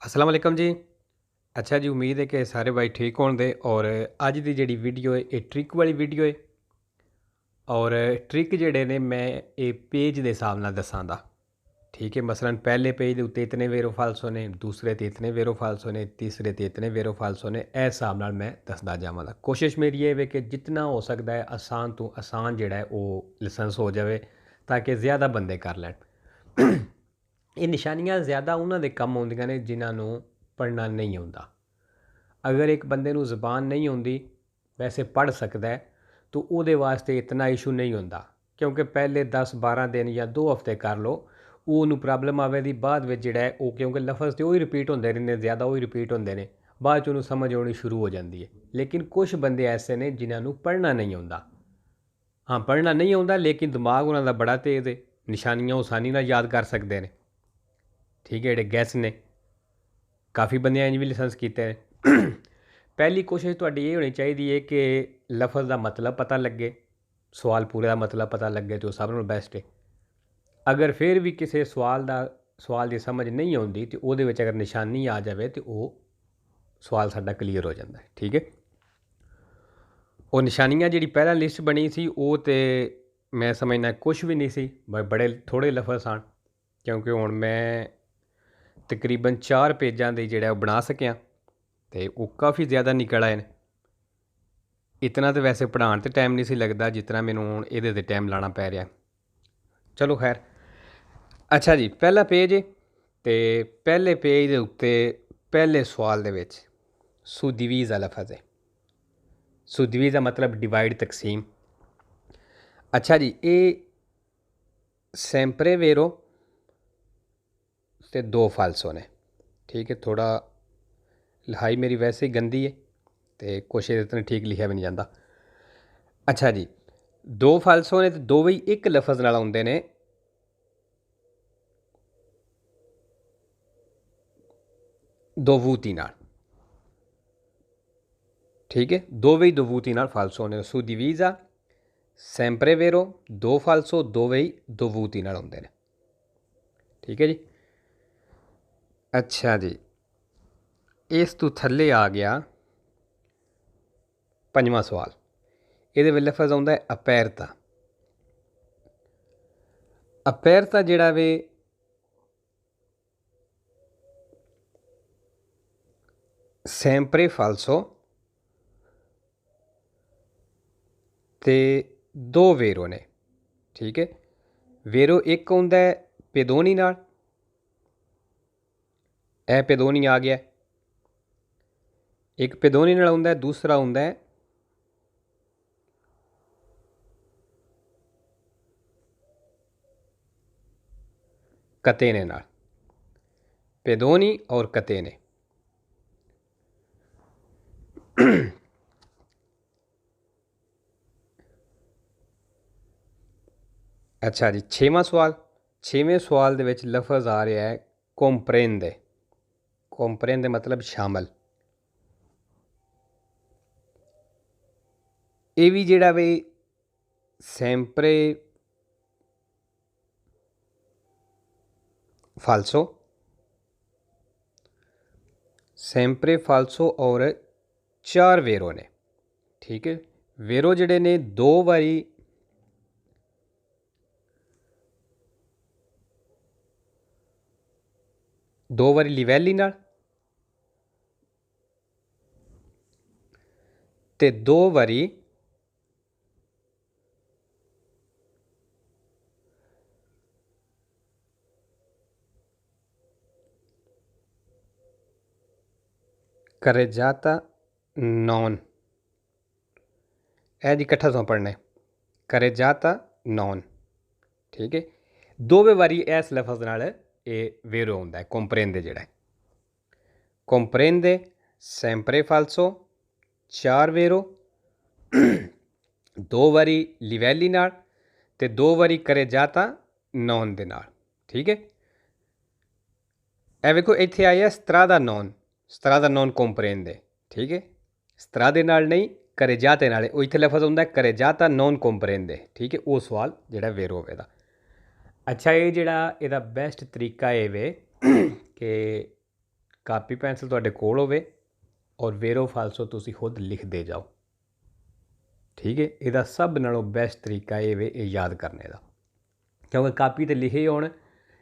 अस्सलाम वालेकुम जी। अच्छा जी, उम्मीद है कि सारे भाई ठीक होंगे। और अज की जी वीडियो है ये ट्रिक वाली वीडियो है। और ट्रिक जोड़े ने मैं ये पेज के हिसाब न दसाँगा। ठीक है, मसलन पहले पेज के उत्ते इतने वेरो फालसो ने, दूसरे ते इतने वेरो फालसो ने, तीसरे ते इतने वेरो फालसो ने, इस हिसाब नाल मैं दसदा जावांगा। कोशिश मेरी ये है कि जितना हो सकता है आसान तो आसान जोड़ा है वो लाइसेंस हो जाए, ताकि ज़्यादा बंदे कर लैन। ये निशानियाँ ज़्यादा उन्होंने कम आउंदियां ने जिन्होंने पढ़ना नहीं आता। अगर एक बंदे नूं ज़बान नहीं आती, वैसे पढ़ सकता है, तो वो वास्ते इतना इशू नहीं होता, क्योंकि पहले 10-12 दिन या 2 हफ्ते कर लो, वो प्रॉब्लम आवे दी बाद में जोड़ा है वो, क्योंकि लफज तो वही रिपीट होंगे रहते, ज़्यादा वही रिपीट होंगे ने, बाद च समझ आनी शुरू हो जाती है। लेकिन कुछ बंदे ऐसे ने जिन्होंने पढ़ना नहीं आता। हाँ, पढ़ना नहीं आता, लेकिन दिमाग उन्होंने बड़ा तेज़ है, निशानियाँ आसानी नाल याद कर सकते हैं। ठीक है, जोड़े गैस ने काफ़ी बंदे इंज भी लाइसेंस किए हैं। पहली कोशिश तुहाडी ये होनी चाहिए है कि लफज का मतलब पता लगे, सवाल पूरे का मतलब पता लगे तो सब नालों बेस्ट है। अगर फिर भी किसी सवाल की समझ नहीं आती, तो वो अगर निशानी आ जाए तो वो सवाल साडा क्लीयर हो जाता है। ठीक है, और निशानियाँ जी पहला लिस्ट बनी सी वो तो मैं समझना कुछ भी नहीं सी, बड़े थोड़े लफज सन, क्योंकि हुण मैं तकरीबन 4 पेजां दे जिहड़ा बना सकिया, तो वो काफ़ी ज़्यादा निकल आए। इतना तो वैसे पढ़ाने तो टाइम नहीं सी लगता जितना मैनू हुण इहदे ते टाइम लाना पै रहा। चलो खैर। अच्छा जी, पहला पेज है, तो पहले पेज के उत्ते पहले सवाल दे विच सुदीवीज़ का लफज है। सुदीवीज़ का मतलब डिवाइड, तकसीम। अच्छा जी, ये सैंपरे वेरो ते 2 फालसो ने। ठीक है, थोड़ा लिखाई मेरी वैसे ही गंदी है, तो कुछ इतने ठीक लिखा भी नहीं जाता। अच्छा जी, 2 फालसो ने, तो दो भी एक लफज नाल आउंदे ने। दोवूती नाल। ठीक है, दो वही दोवूती नाल फालसो ने। सू डिवीज़ा सैंपरे वेरो 2 फालसो दो वही दोवूती नाल आउंदे ने। ठीक है जी। अच्छा जी, इस तो थल्ले आ गया 5वां सवाल। ये लफज आउंदा है अपैरता। अपैरता जिहड़ा वे सैंपरे फालसो ते 2 वेरो ने। ठीक है, वेरो एक आउंदा है पेदोनी नाल, ए पेदोनी आ गया। एक पेदोनी नाल आउंदा है, दूसरा आउंदा है कतेने नाल। पेदोनी और कतेने। अच्छा जी, 6वां सवाल। 6वें सवाल दे विच लफज आ रहा है कोम्प्रेंदे। कोम्प्रेंदे मतलब शामल। ये भी जिहड़ा वे सैंपरे फालसो, सैंपरे फालसो और 4 वेरो ने। ठीक है, वेरो जिहड़े ने 2 वारी लिवैली नाल ते 2 वारी करेजाता नॉन। ए जी कट्ठा तुहां पढ़ना है, करेजाता नॉन। ठीक है, 2 वारी इस लफज नाल ये वेरो आउंदा है कोम्प्रेंदे जिहड़ा है। कोम्प्रेंदे सैंपरे फालसो 4 वेरो 2 वारी लिवैली नाल ते 2 वारी करेजाता नॉन दे नाल। ठीक है, ए वेखो इत्थे आया स्त्रादा नॉन। स्त्रादा नॉन कोम्प्रेंदे। ठीक है, स्त्रादे नाल नहीं, करेजाते नाल। वो इत्थे लफज आउंदा है करेजाता नॉन कोम्प्रेंदे। ठीक है, वो सवाल जिहड़ा वेरो होवेगा। अच्छा, ये जिहड़ा इहदा बेस्ट तरीका है वे कि ਕਾਪੀ ਪੈਨਸਲ ਤੁਹਾਡੇ ਕੋਲ ਹੋਵੇ ਔਰ ਵੇਰੋ ਫਾਲਸੋ ਤੁਸੀਂ ਖੁਦ ਲਿਖਦੇ ਜਾਓ। ਠੀਕ ਹੈ, ਇਹਦਾ ਸਭ ਨਾਲੋਂ ਬੈਸਟ ਤਰੀਕਾ ਇਹ ਵੇ ਇਹ ਯਾਦ ਕਰਨੇ ਦਾ, ਕਿਉਂਕਿ ਕਾਪੀ 'ਤੇ ਲਿਖੇ ਹੋਣ,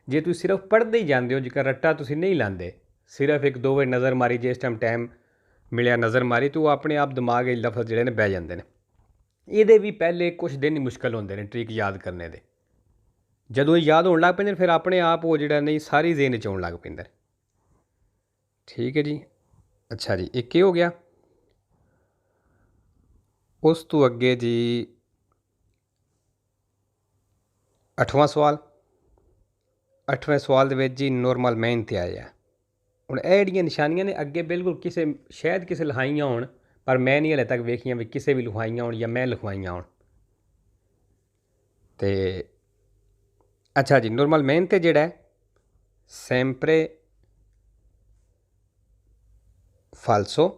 ਜੇ ਤੁਸੀਂ ਸਿਰਫ ਪੜ੍ਹਦੇ ਹੀ ਜਾਂਦੇ ਹੋ, ਜੇਕਰ ਰੱਟਾ ਤੁਸੀਂ ਨਹੀਂ ਲਾਉਂਦੇ, ਸਿਰਫ ਇੱਕ ਦੋ ਵਾਰ ਨਜ਼ਰ ਮਾਰੀ, ਜਿਸ ਟਾਈਮ ਮਿਲਿਆ ਨਜ਼ਰ ਮਾਰੀ, ਤਾਂ ਉਹ ਆਪਣੇ ਆਪ ਦਿਮਾਗ 'ਚ ਲਫ਼ਜ਼ ਜਿਹੜੇ ਨੇ ਬਹਿ ਜਾਂਦੇ ਨੇ। ਇਹਦੇ ਵੀ ਪਹਿਲੇ ਕੁਛ ਦਿਨ ਹੀ ਮੁਸ਼ਕਿਲ ਹੁੰਦੇ ਨੇ ਟ੍ਰਿਕ ਯਾਦ ਕਰਨੇ ਦੇ। ਜਦੋਂ ਇਹ ਯਾਦ ਹੋਣ ਲੱਗ ਪੈਂਦੇ ਫਿਰ ਆਪਣੇ ਆਪ ਉਹ ਜਿਹੜਾ ਨਹੀਂ ਸਾਰੀ ਜ਼ੇਨ 'ਚ ਆਉਣ ਲੱਗ ਪੈਂਦਾ। ਠੀਕ ਹੈ ਜੀ। ਅੱਛਾ ਜੀ, ਇੱਕ ਇਹ ਹੋ ਗਿਆ। ਉਸ ਤੋਂ ਅੱਗੇ ਜੀ 8ਵਾਂ ਸਵਾਲ। 8ਵੇਂ ਸਵਾਲ ਦੇ ਵਿੱਚ ਜੀ ਨੋਰਮਲ ਮੈਨ 'ਤੇ ਆਇਆ। ਹੁਣ ਇਹ ਜਿਹੜੀਆਂ ਨਿਸ਼ਾਨੀਆਂ ਨੇ ਅੱਗੇ ਬਿਲਕੁਲ ਕਿਸੇ ਸ਼ਾਇਦ ਕਿਸੇ ਲਿਖਾਈਆਂ ਹੋਣ, ਪਰ ਮੈਂ ਨਹੀਂ ਹਲੇ ਤੱਕ ਵੇਖੀਆਂ ਵੀ ਕਿਸੇ ਵੀ ਲਿਖਵਾਈਆਂ ਹੋਣ ਜਾਂ ਮੈਂ ਲਿਖਵਾਈਆਂ ਹੋਣ। ਤੇ ਅੱਛਾ ਜੀ, ਨੋਰਮਲ ਮੈਨ 'ਤੇ ਜਿਹੜਾ ਸੈਂਪਰੇ ਫਾਲਸੋ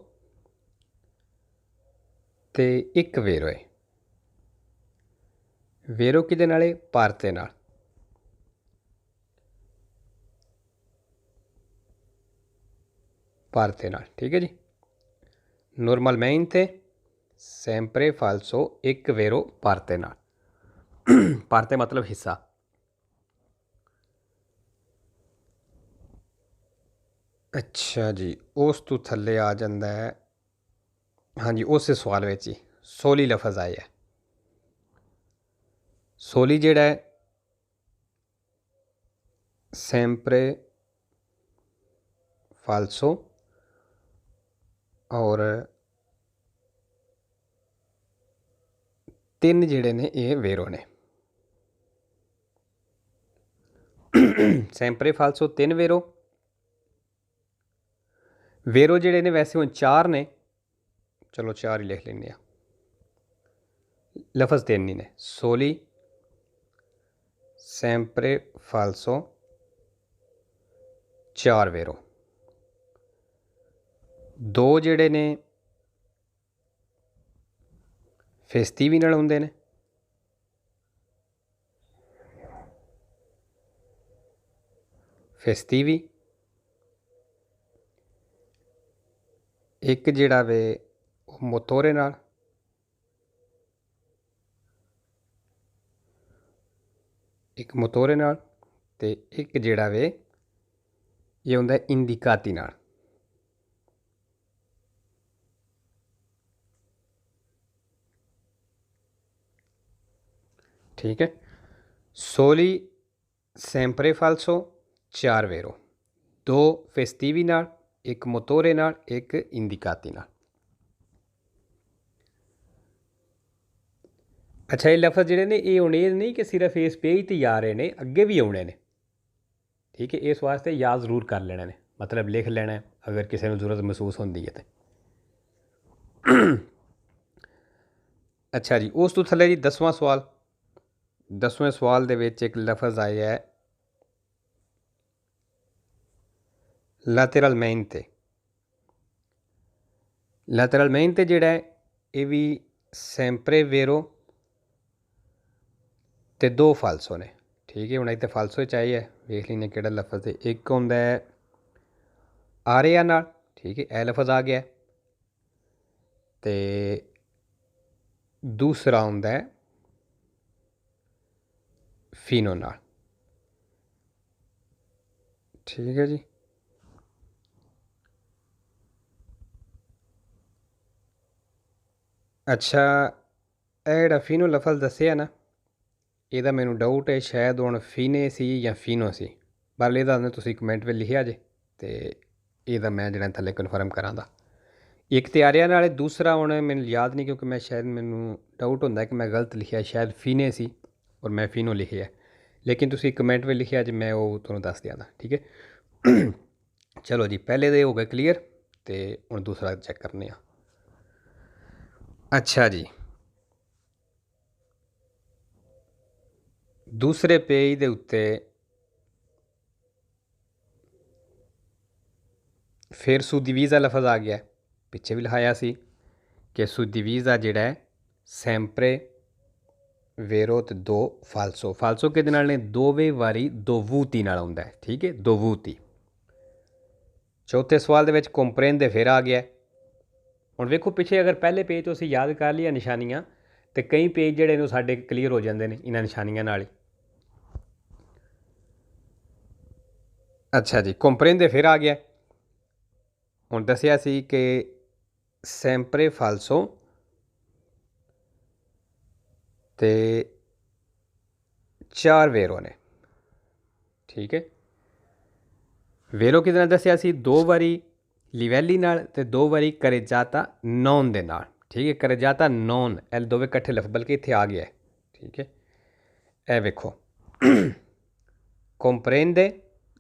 ਤੇ ਇੱਕ ਵੇਰੋ ਹੈ। ਵੇਰੋ ਕਿਹਦੇ ਨਾਲ ਹੈ? ਪਾਰਤੇ ਨਾਲ। ਪਾਰਤੇ ਨਾਲ। ਠੀਕ ਹੈ ਜੀ। ਨੋਰਮਲ ਮੈਨ ਤੇ ਸੈਂਪਰੇ ਫਾਲਸੋ ਇੱਕ ਵੇਰੋ ਪਾਰਤੇ ਨਾਲ। ਪਾਰਤੇ ਮਤਲਬ ਹਿੱਸਾ। ਅੱਛਾ ਜੀ, ਉਸ ਤੋਂ ਥੱਲੇ ਆ ਜਾਂਦਾ ਹੈ, ਹਾਂਜੀ ਉਸੇ ਸਵਾਲ ਵਿੱਚ ਹੀ ਸੋਲੀ ਲਫ਼ਜ਼ ਆਇਆ। ਸੋਲੀ ਜਿਹੜਾ ਹੈ ਸੈਂਪਰੇ ਫਾਲਸੋ ਔਰ ਤਿੰਨ ਜਿਹੜੇ ਨੇ ਇਹ ਵੇਰੋ ਨੇ। ਸੈਂਪਰੇ ਫਾਲਸੋ ਤਿੰਨ ਵੇਰੋ। ਵੇਰੋ ਜਿਹੜੇ ਨੇ ਵੈਸੇ ਹੁਣ 4 ਨੇ, ਚਲੋ 4 ਹੀ ਲਿਖ ਲੈਂਦੇ ਹਾਂ, ਲਫ਼ਜ਼ 3 ਹੀ ਨੇ। ਸੋਲੀ, ਸੈਂਪਰੇ ਫਾਲਸੋ, 4 ਵੇਰੋ। 2 ਜਿਹੜੇ ਨੇ ਫੇਸਤੀਵੀ ਨਾਲ ਹੁੰਦੇ ਨੇ। ਫੇਸਤੀਵੀ। ਇੱਕ ਜਿਹੜਾ ਵੇ ਉਹ ਮੋਤੋਰੇ ਨਾਲ। ਇੱਕ ਮੋਤੋਰੇ ਨਾਲ ਤੇ ਇੱਕ ਜਿਹੜਾ ਵੇ ਇਹ ਹੁੰਦਾ ਇੰਦਿਕਾਤੀ ਨਾਲ। ਠੀਕ ਹੈ। ਸੋਲੀ, ਸੈਂਪਰੇ ਫਾਲਸੋ, 4 ਵੇਰੋ। 2 ਫੇਸਤੀਵੀ ਨਾਲ, ਇੱਕ ਮੋਤੋਰੇ ਨਾਲ, ਇੱਕ ਇੰਦਿਕਾਤੀ ਨਾਲ। ਅੱਛਾ, ਇਹ ਲਫ਼ਜ਼ ਜਿਹੜੇ ਨੇ ਇਹ ਹੁਣ ਇਹ ਨਹੀਂ ਕਿ ਸਿਰਫ ਇਸ ਪੇਜ 'ਤੇ ਹੀ ਆ ਰਹੇ ਨੇ, ਅੱਗੇ ਵੀ ਆਉਣੇ ਨੇ। ਠੀਕ ਹੈ, ਇਸ ਵਾਸਤੇ ਯਾਦ ਜ਼ਰੂਰ ਕਰ ਲੈਣਾ ਨੇ, ਮਤਲਬ ਲਿਖ ਲੈਣਾ ਅਗਰ ਕਿਸੇ ਨੂੰ ਜ਼ਰੂਰਤ ਮਹਿਸੂਸ ਹੁੰਦੀ ਹੈ ਤਾਂ। ਅੱਛਾ ਜੀ, ਉਸ ਤੋਂ ਥੱਲੇ ਜੀ 10ਵਾਂ ਸਵਾਲ। 10ਵੇਂ ਸਵਾਲ ਦੇ ਵਿੱਚ ਇੱਕ ਲਫ਼ਜ਼ ਆਇਆ ਹੈ ਲੈਟਰਲ ਮੈਨ 'ਤੇ। ਲੈਟਰਲ ਮੈਨ 'ਤੇ ਜਿਹੜਾ ਹੈ ਇਹ ਵੀ ਸੈਂਪਰੇ ਵੇਰੋ ਤੇ 2 ਫਾਲਸੋ ਨੇ। ਠੀਕ ਹੈ, ਹੁਣ ਇੱਥੇ ਫਾਲਸੋ 'ਚ ਆਈ ਹੈ, ਵੇਖ ਲੈਂਦੇ ਕਿਹੜਾ ਲਫ਼ਜ਼ ਹੈ। ਇੱਕ ਹੁੰਦਾ ਹੈ ਆਰਿਆ ਨਾਲ। ਠੀਕ ਹੈ, ਇਹ ਲਫ਼ਜ਼ ਆ ਗਿਆ। ਤੇ ਦੂਸਰਾ ਹੁੰਦਾ ਹੈ ਫੀਨੋ ਨਾਲ। ਠੀਕ ਹੈ ਜੀ। ਅੱਛਾ, ਇਹ ਜਿਹੜਾ ਫੀਨੋ ਲਫ਼ਜ਼ ਦੱਸਿਆ ਨਾ, ਇਹਦਾ ਮੈਨੂੰ ਡਾਊਟ ਹੈ ਸ਼ਾਇਦ ਹੁਣ ਫੀਨੇ ਸੀ ਜਾਂ ਫੀਨੋ ਸੀ, ਪਰ ਇਹਦਾ ਤੁਸੀਂ ਕਮੈਂਟ ਵਿੱਚ ਲਿਖਿਆ ਜੇ ਤੇ ਇਹਦਾ ਮੈਂ ਜਿਹੜਾ ਥੱਲੇ ਕਨਫਰਮ ਕਰਾਂਗਾ। ਇੱਕ ਤੇ ਆਰਿਆ ਨਾਲ, ਦੂਸਰਾ ਹੁਣ ਮੈਨੂੰ ਯਾਦ ਨਹੀਂ ਕਿਉਂਕਿ ਮੈਂ ਸ਼ਾਇਦ ਮੈਨੂੰ ਡਾਊਟ ਹੁੰਦਾ ਕਿ ਮੈਂ ਗਲਤ ਲਿਖਿਆ, ਸ਼ਾਇਦ ਫੀਨੇ ਸੀ ਔਰ ਮੈਂ ਫੀਨੋ ਲਿਖਿਆ, ਲੇਕਿਨ ਤੁਸੀਂ ਕਮੈਂਟ ਵਿੱਚ ਲਿਖਿਆ ਜੇ ਮੈਂ ਉਹ ਤੁਹਾਨੂੰ ਦੱਸ ਦਿਆਂਗਾ। ਠੀਕ ਹੈ। ਚਲੋ ਜੀ, ਪਹਿਲੇ ਦੇ ਹੋ ਗਏ ਕਲੀਅਰ ਤੇ ਹੁਣ ਦੂਸਰਾ ਚੈੱਕ ਕਰਨੇ ਆ। ਅੱਛਾ ਜੀ, ਦੂਸਰੇ ਪੇਜ ਦੇ ਉੱਤੇ ਫਿਰ ਸੁਦੀਵੀਜ਼ਾ ਲਫ਼ਜ਼ ਆ ਗਿਆ। ਪਿੱਛੇ ਵੀ ਲਿਖਾਇਆ ਸੀ ਕਿ ਸੁਦੀਵੀਜ਼ਾ ਜਿਹੜਾ ਹੈ ਸੈਂਪਰੇ ਵੇਰੋ ਤੇ 2 ਫਾਲਸੋ। ਫਾਲਸੋ ਕਿਹਦੇ ਨਾਲ ਨੇ? ਦੋਵੇਂ ਵਾਰੀ ਦੋਵੂਤੀ ਨਾਲ ਹੁੰਦਾ ਹੈ। ਠੀਕ ਹੈ, ਦੋਵੂਤੀ। चौथे सवाल ਦੇ ਵਿੱਚ ਕੰਪਰੇਂਦੇ ਫਿਰ ਆ ਗਿਆ। ਹੁਣ ਵੇਖੋ ਪਿੱਛੇ ਅਗਰ ਪਹਿਲੇ ਪੇਜ ਤੋਂ ਅਸੀਂ ਯਾਦ ਕਰ ਲਈਆਂ ਨਿਸ਼ਾਨੀਆਂ ਤੇ ਕਈ ਪੇਜ ਜਿਹੜੇ ਨੇ ਸਾਡੇ ਕਲੀਅਰ ਹੋ ਜਾਂਦੇ ਨੇ ਇਹਨਾਂ ਨਿਸ਼ਾਨੀਆਂ ਨਾਲ ਹੀ। ਅੱਛਾ ਜੀ, ਕੰਪਰੇਂਦੇ ਫਿਰ ਆ ਗਿਆ। ਹੁਣ ਦੱਸਿਆ ਸੀ ਕਿ ਸੈਂਪਰੇ ਫਾਲਸੋ ਤੇ 4 ਵੇਰੋ ਨੇ। ਠੀਕ ਹੈ, ਵੇਰੋ ਕਿਹਦੇ ਨਾਲ ਦੱਸਿਆ ਸੀ? 2 ਵਾਰੀ ਲਿਵੈਲੀ ਨਾਲ ਤੇ 2 ਵਾਰੀ ਕਰੇਜਾਤਾ ਨੌਨ ਦੇ ਨਾਲ। ਠੀਕ ਹੈ, ਕਰੇਜਾਤਾ ਨੌਨ ਇਹ ਦੋਵੇਂ ਇਕੱਠੇ ਲਫ਼ਜ਼, ਬਲਕਿ ਇੱਥੇ ਆ ਗਿਆ। ਠੀਕ ਹੈ, ਇਹ ਵੇਖੋ ਕੰਪਰੇਂਦੇ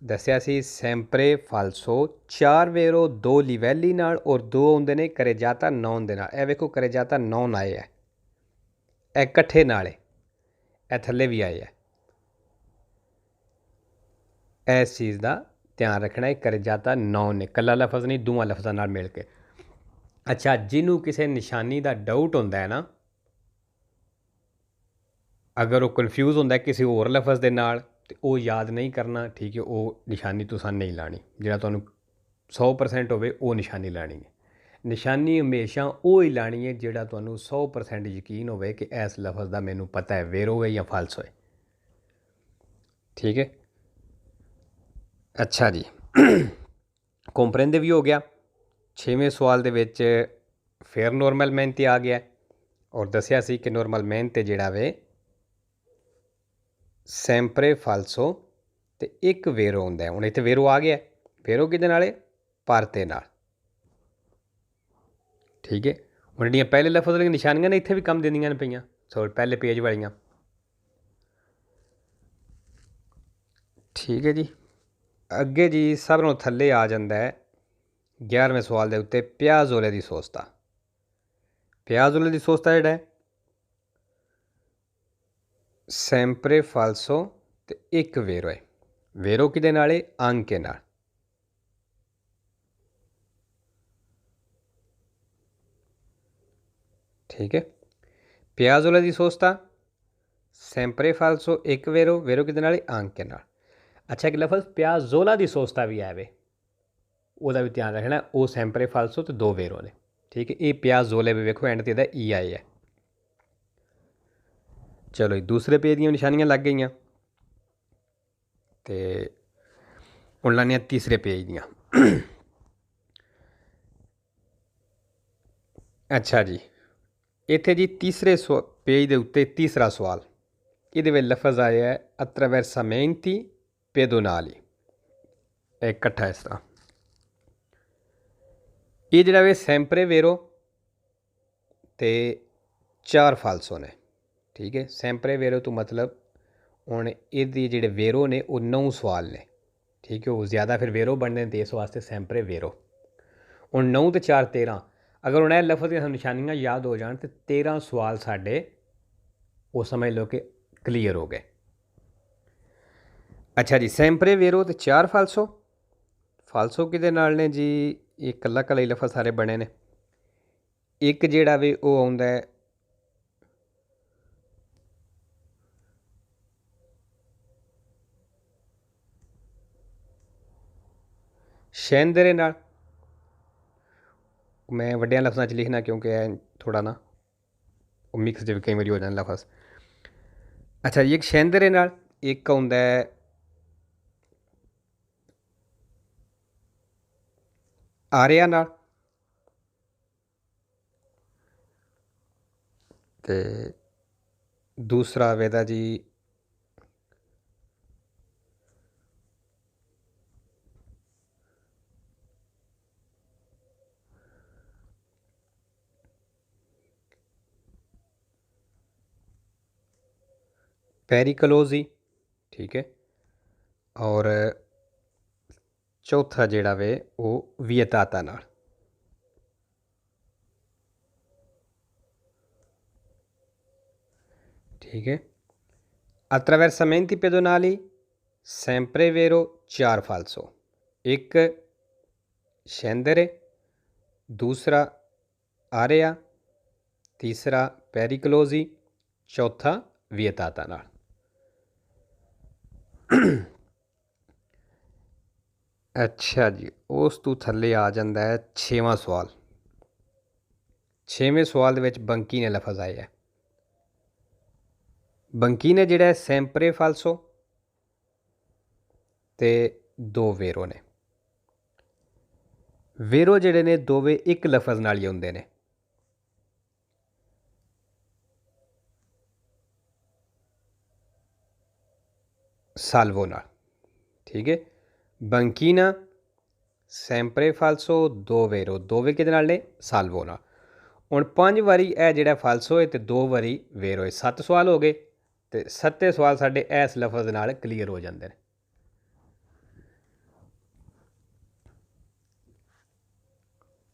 ਦੱਸਿਆ ਸੀ ਸੈਂਪਰੇ ਫਾਲਸੋ 4 ਵੇਰੋ 2 ਲਿਵੈਲੀ ਨਾਲ ਔਰ 2 ਆਉਂਦੇ ਨੇ ਕਰੇਜਾਤਾ ਨੌਨ ਦੇ ਨਾਲ। ਇਹ ਵੇਖੋ ਕਰੇਜਾਤਾ ਨੌਨ ਆਏ ਹੈ, ਇਹ ਇਕੱਠੇ ਨਾਲ ਹੈ, ਇਹ ਥੱਲੇ ਵੀ ਆਏ ਹੈ। ਇਸ ਚੀਜ਼ ਦਾ ਧਿਆਨ ਰੱਖਣਾ ਹੈ, ਕਰੇਜਾਤਾ ਨੌਨ ਨੇ, ਕੱਲਾ ਲਫ਼ਜ਼ ਨਹੀਂ, ਦੋਵਾਂ ਲਫ਼ਜ਼ਾਂ ਨਾਲ ਮਿਲ ਕੇ। ਅੱਛਾ, ਜਿਹਨੂੰ ਕਿਸੇ ਨਿਸ਼ਾਨੀ ਦਾ ਡਾਊਟ ਹੁੰਦਾ ਹੈ ਨਾ, ਅਗਰ ਉਹ ਕਨਫਿਊਜ਼ ਹੁੰਦਾ ਕਿਸੇ ਹੋਰ ਲਫ਼ਜ਼ ਦੇ ਨਾਲ ਤੇ ਉਹ ਯਾਦ ਨਹੀਂ ਕਰਨਾ। ਠੀਕ ਹੈ, ਉਹ ਨਿਸ਼ਾਨੀ ਤੁਸੀਂ ਨਹੀਂ ਲਾਣੀ। ਜਿਹੜਾ ਤੁਹਾਨੂੰ 100% ਹੋਵੇ ਉਹ ਨਿਸ਼ਾਨੀ ਲਾਣੀ ਹੈ। ਨਿਸ਼ਾਨੀ ਹਮੇਸ਼ਾ ਉਹ ਹੀ ਲਾਣੀ ਹੈ ਜਿਹੜਾ ਤੁਹਾਨੂੰ 100% ਯਕੀਨ ਹੋਵੇ ਕਿ ਇਸ ਲਫ਼ਜ਼ ਦਾ ਮੈਨੂੰ ਪਤਾ ਹੈ ਵੇਰੋ ਹੈ ਜਾਂ ਫਾਲਸੋ ਹੈ। ਠੀਕ ਹੈ, ਅੱਛਾ ਜੀ, ਕੰਪਰੇਂਦੇ ਵੀ ਹੋ ਗਿਆ। 6ਵੇਂ ਸਵਾਲ ਦੇ ਵਿੱਚ ਫਿਰ ਨੋਰਮਲ ਮਿਹਨਤੀ ਆ ਗਿਆ ਔਰ ਦੱਸਿਆ ਸੀ ਕਿ ਨੋਰਮਲ ਮਿਹਨਤ ਜਿਹੜਾ ਵੇ ਸੈਂਪਰੇ ਫਾਲਸੋ ਤੇ 1 ਵੇਰੋ ਹੁੰਦਾ। ਹੁਣ ਇੱਥੇ ਵੇਰੋ ਆ ਗਿਆ, ਵੇਰੋ ਕਿਹਦੇ ਨਾਲ? ਪਾਰਤੇ ਨਾਲ। ਠੀਕ ਹੈ, ਹੁਣ ਜਿਹੜੀਆਂ ਪਹਿਲੇ ਲਫ਼ਜ਼ ਵਾਲੀਆਂ ਨਿਸ਼ਾਨੀਆਂ ਨੇ ਇੱਥੇ ਵੀ ਕੰਮ ਦਿੰਦੀਆਂ ਨੇ ਪਈਆਂ, ਸੋ ਪਹਿਲੇ ਪੇਜ ਵਾਲੀਆਂ। ਠੀਕ ਹੈ ਜੀ, ਅੱਗੇ ਜੀ ਸਭ ਨਾਲੋਂ ਥੱਲੇ ਆ ਜਾਂਦਾ ਹੈ 11ਵੇਂ ਸਵਾਲ ਦੇ ਉੱਤੇ ਪਿਆਜ਼ੋਲੇ ਦੀ ਸੋਸਤਾ। ਪਿਆਜ਼ੋਲੇ ਦੀ ਸੋਸਤਾ ਜਿਹੜਾ ਹੈ ਸੈਂਪਰੇ ਫਾਲਸੋ ਤੇ 1 ਵੇਰੋ ਹੈ। ਵੇਰੋ ਕਿਹਦੇ ਨਾਲ? ਆਂਕੇ ਨਾਲ। ਠੀਕ ਹੈ, ਪਿਆਜ਼ੋਲੇ ਦੀ ਸੋਸਤਾ ਸੈਂਪਰੇ ਫਾਲਸੋ 1 ਵੇਰੋ, ਵੇਰੋ ਕਿਹਦੇ ਨਾਲ? ਆਂਕੇ ਨਾਲ। ਅੱਛਾ, ਇੱਕ ਲਫ਼ਜ਼ ਪਿਆਜ਼ੋਲਾ ਦੀ ਸੋਸਤਾ ਵੀ ਆਵੇ, ਉਹਦਾ ਵੀ ਧਿਆਨ ਰੱਖਣਾ, ਉਹ ਸੈਂਪਰੇ ਫਾਲਸੋ ਤੇ 2 ਵੇਰੋ ਨੇ। ਠੀਕ ਹੈ, ਇਹ ਪਿਆਜ਼ੋਲੇ ਵੀ ਵੇਖੋ ਐਂਡ ਤੇ ਇਹਦਾ ਈ ਆਏ ਹੈ। ਚਲੋ ਜੀ, ਦੂਸਰੇ ਪੇਜ ਦੀਆਂ ਨਿਸ਼ਾਨੀਆਂ ਲੱਗ ਗਈਆਂ ਤੇ ਹੁਣ ਲਾਉਂਦੇ ਹਾਂ ਤੀਸਰੇ ਪੇਜ ਦੀਆਂ। ਅੱਛਾ ਜੀ, ਇੱਥੇ ਜੀ ਤੀਸਰੇ ਪੇਜ ਦੇ ਉੱਤੇ ਤੀਸਰਾ ਸਵਾਲ, ਇਹਦੇ ਵਿੱਚ ਲਫ਼ਜ਼ ਆਇਆ ਹੈ ਅਤਰਾਵੈਰਸਾਮੈਂਤੀ ਪੈਦੋਨਾਲੀ। ਇਹ ਇਕੱਠਾ ਇਸ ਤਰ੍ਹਾਂ, ਇਹ ਜਿਹੜਾ ਵੇ ਸੈਂਪਰੇ ਵੇਰੋ ਤੇ 4 ਫਾਲਸੋ ਨੇ। ਠੀਕ ਹੈ, ਸੈਂਪਰੇ ਵੇਰੋ ਤੋਂ ਮਤਲਬ ਹੁਣ ਇਹਦੀ ਜਿਹੜੇ ਵੇਰੋ ਨੇ ਉਹ 9 ਸਵਾਲ ਨੇ। ਠੀਕ ਹੈ, ਉਹ ਜ਼ਿਆਦਾ ਫਿਰ ਵੇਰੋ ਬਣਦੇ ਨੇ ਤੇ ਇਸ ਵਾਸਤੇ ਸੈਂਪਰੇ ਵੇਰੋ। ਹੁਣ 9 ਤੇ 4 13, ਅਗਰ ਹੁਣ ਇਹ ਲਫ਼ਜ਼ ਦੀਆਂ ਨਿਸ਼ਾਨੀਆਂ ਯਾਦ ਹੋ ਜਾਣ ਤੇ 13 ਸਵਾਲ ਸਾਡੇ ਉਹ ਸਮਝ ਲਓ ਕਿ ਕਲੀਅਰ ਹੋ ਗਏ। ਅੱਛਾ ਜੀ, ਸੈਂਪਰੇ ਵੇਰੋ ਤੇ 4 ਫਾਲਸੋ। ਫਾਲਸੋ ਕਿਹਦੇ ਨਾਲ ਨੇ ਜੀ? ਇਹ ਇਕੱਲਾ ਇਕੱਲਾ ਹੀ ਲਫ਼ਜ਼ ਸਾਰੇ ਬਣੇ ਨੇ। ਇੱਕ ਜਿਹੜਾ ਵੇ ਉਹ ਆਉਂਦਾ ਹੈ ਸ਼ੈਂਦਰੇ ਨਾਲ। ਮੈਂ ਵੱਡਿਆਂ ਲਫ਼ਜ਼ਾਂ 'ਚ ਲਿਖਣਾ ਕਿਉਂਕਿ ਇਹ ਥੋੜ੍ਹਾ ਨਾ ਉਹ ਮਿਕਸ ਜਿਵੇਂ ਕਈ ਵਾਰੀ ਹੋ ਜਾਂਦਾ ਲਫ਼ਜ਼। ਅੱਛਾ ਜੀ, ਇੱਕ ਸ਼ੈਂਦਰੇ ਨਾਲ, ਇੱਕ ਆਉਂਦਾ ਹੈ ਆਰਿਆ ਨਾਲ ਤੇ ਦੂਸਰਾ ਵੇਦਾ ਜੀ ਪੈਰੀਕਲੋਜ਼ੀ। ਠੀਕ ਹੈ, ਔਰ ਚੌਥਾ ਜਿਹੜਾ ਵੇ ਉਹ ਵੀਅਤਾਤਾ ਨਾਲ। ਠੀਕ ਹੈ, attraversamenti pedonali sempre vero 4 falso, ਇੱਕ scendere, दूसरा area, तीसरा pericolosi, ਚੌਥਾ vietata ਨਾਲ। ਅੱਛਾ ਜੀ, ਉਸ ਤੋਂ ਥੱਲੇ ਆ ਜਾਂਦਾ ਹੈ 6ਵਾਂ ਸਵਾਲ। 6ਵੇਂ ਸਵਾਲ ਦੇ ਵਿੱਚ ਬੰਕੀ ਨੇ ਲਫ਼ਜ਼ ਆਏ ਹੈ। ਬੰਕੀ ਨੇ ਜਿਹੜਾ ਸੈਂਪਰੇ ਫਾਲਸੋ ਤੇ ਦੋ ਵੇਰੋ ਨੇ। ਵੇਰੋ ਜਿਹੜੇ ਨੇ ਦੋਵੇਂ ਇੱਕ ਲਫ਼ਜ਼ ਨਾਲ ਹੀ ਆਉਂਦੇ ਨੇ। ਸਾਲਵੋ ਨਾਲ, ਠੀਕ ਹੈ। ਬੰਕੀਨਾ, ਸੈਂਪਰੇ ਫਾਲਸੋ, ਦੋ ਵੇਰੋ, ਦੋਵੇਂ ਕਿਹਦੇ ਨਾਲ ਨੇ? ਸਾਲਵੋ ਨਾਲ। ਹੁਣ 5 ਵਾਰੀ ਇਹ ਜਿਹੜਾ ਫਾਲਸੋ ਹੈ ਤੇ 2 ਵਾਰੀ ਵੇਰੋ ਹੈ। 7 ਸਵਾਲ ਹੋ ਗਏ ਤੇ 7 ਸਵਾਲ ਸਾਡੇ ਇਸ ਲਫ਼ਜ਼ ਨਾਲ ਕਲੀਅਰ ਹੋ ਜਾਂਦੇ ਨੇ।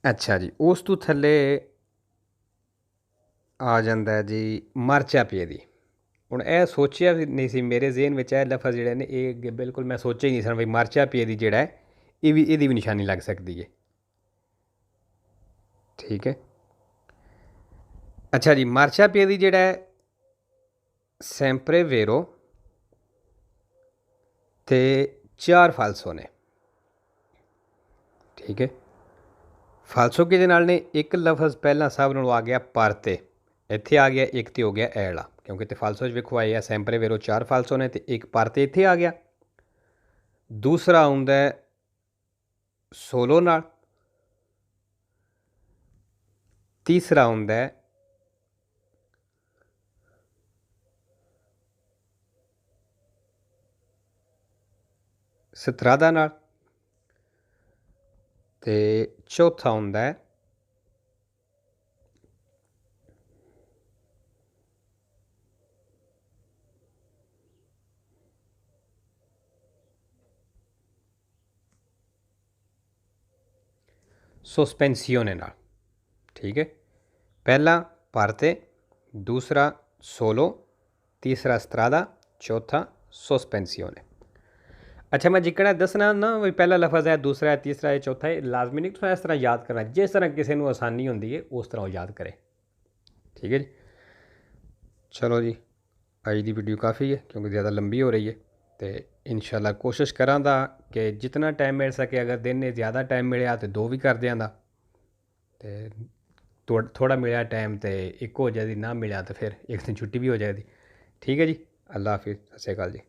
ਅੱਛਾ ਜੀ, ਉਸ ਤੋਂ ਥੱਲੇ ਆ ਜਾਂਦਾ ਜੀ ਮਰਚਾ ਪੇ ਦੀ। ਹੁਣ ਇਹ ਸੋਚਿਆ ਵੀ ਨਹੀਂ ਸੀ, ਮੇਰੇ ਜ਼ੇਨ ਵਿੱਚ ਇਹ ਲਫ਼ਜ਼ ਜਿਹੜੇ ਨੇ ਇਹ ਅੱਗੇ ਬਿਲਕੁਲ ਮੈਂ ਸੋਚਿਆ ਹੀ ਨਹੀਂ ਸਨ ਵੀ ਮਰਚਾ ਪੇ ਦੀ ਜਿਹੜਾ ਹੈ ਇਹਦੀ ਵੀ ਨਿਸ਼ਾਨੀ ਲੱਗ ਸਕਦੀ ਹੈ, ਠੀਕ ਹੈ। ਅੱਛਾ ਜੀ, ਮਰਚਾ ਪੇ ਦੀ ਜਿਹੜਾ ਹੈ ਸੈਂਪਰੇ ਵੇਰੋ ਤੇ 4 ਫਾਲਸੋ ਨੇ, ਠੀਕ ਹੈ। ਫਾਲਸੋ ਕਿਹਦੇ ਨਾਲ ਨੇ? ਇੱਕ ਲਫ਼ਜ਼ ਪਹਿਲਾਂ ਸਭ ਨੂੰ ਆ ਗਿਆ ਪਰ ਤੇ, ਇੱਥੇ ਆ ਗਿਆ ਇੱਕ ਤੇ ਹੋ ਗਿਆ ਐਲਾ, ਕਿਉਂਕਿ ਤੇ ਫਾਲਸੋ 'ਚ ਵੇਖੋ ਆਏ ਆ ਸੈਂਪਰੇ ਵੇਰੋ 4 ਫਾਲਸੋ ਨੇ ਤੇ ਇੱਕ ਪਰ ਤੇ ਇੱਥੇ ਆ ਗਿਆ। ਦੂਸਰਾ ਆਉਂਦਾ ਸੋਲੋ ਨਾਲ, ਤੀਸਰਾ ਆਉਂਦਾ ਸਤਰਾਦਾ ਨਾਲ ਤੇ ਚੌਥਾ ਹੁੰਦਾ ਹੈ ਸੋਸਪੈਂਸੀਓਨੇ ਨਾਲ, ਠੀਕ ਹੈ। ਪਹਿਲਾ ਪਰ ਤੇ, ਦੂਸਰਾ ਸੋਲੋ, ਤੀਸਰਾ ਸਤਰਾਦਾ, ਚੌਥਾ ਸੋਸਪੈਂਸੀਓਨੇ। ਅੱਛਾ, ਮੈਂ ਜਿਕਣਾ ਦੱਸਣਾ ਨਾ ਵੀ ਪਹਿਲਾ ਲਫ਼ਜ਼ ਹੈ, ਦੂਸਰਾ ਹੈ, ਤੀਸਰਾ ਹੈ, ਚੌਥਾ ਹੈ, ਲਾਜ਼ਮੀ ਨਹੀਂ ਤੁਸੀਂ ਇਸ ਤਰ੍ਹਾਂ ਯਾਦ ਕਰਨਾ, ਜਿਸ ਤਰ੍ਹਾਂ ਕਿਸੇ ਨੂੰ ਆਸਾਨੀ ਹੁੰਦੀ ਹੈ ਉਸ ਤਰ੍ਹਾਂ ਉਹ ਯਾਦ ਕਰੇ, ਠੀਕ ਹੈ ਜੀ। ਚਲੋ ਜੀ, ਅੱਜ ਦੀ ਵੀਡੀਓ ਕਾफ़ी है क्योंकि ज़्यादा लंबी हो रही है, तो इंशाल्लाह कोशिश करांगा कि जितना टाइम मिल सके, अगर दिन ने ज़्यादा टाइम मिले तो 2 भी कर देंदा, तो थोड़ा मिला टाइम तो एक हो जाती, ना मिला तो फिर एक दिन छुट्टी भी हो जाती, ठीक है जी। अल्लाह हाफिज़, सत श्री अकाल जी।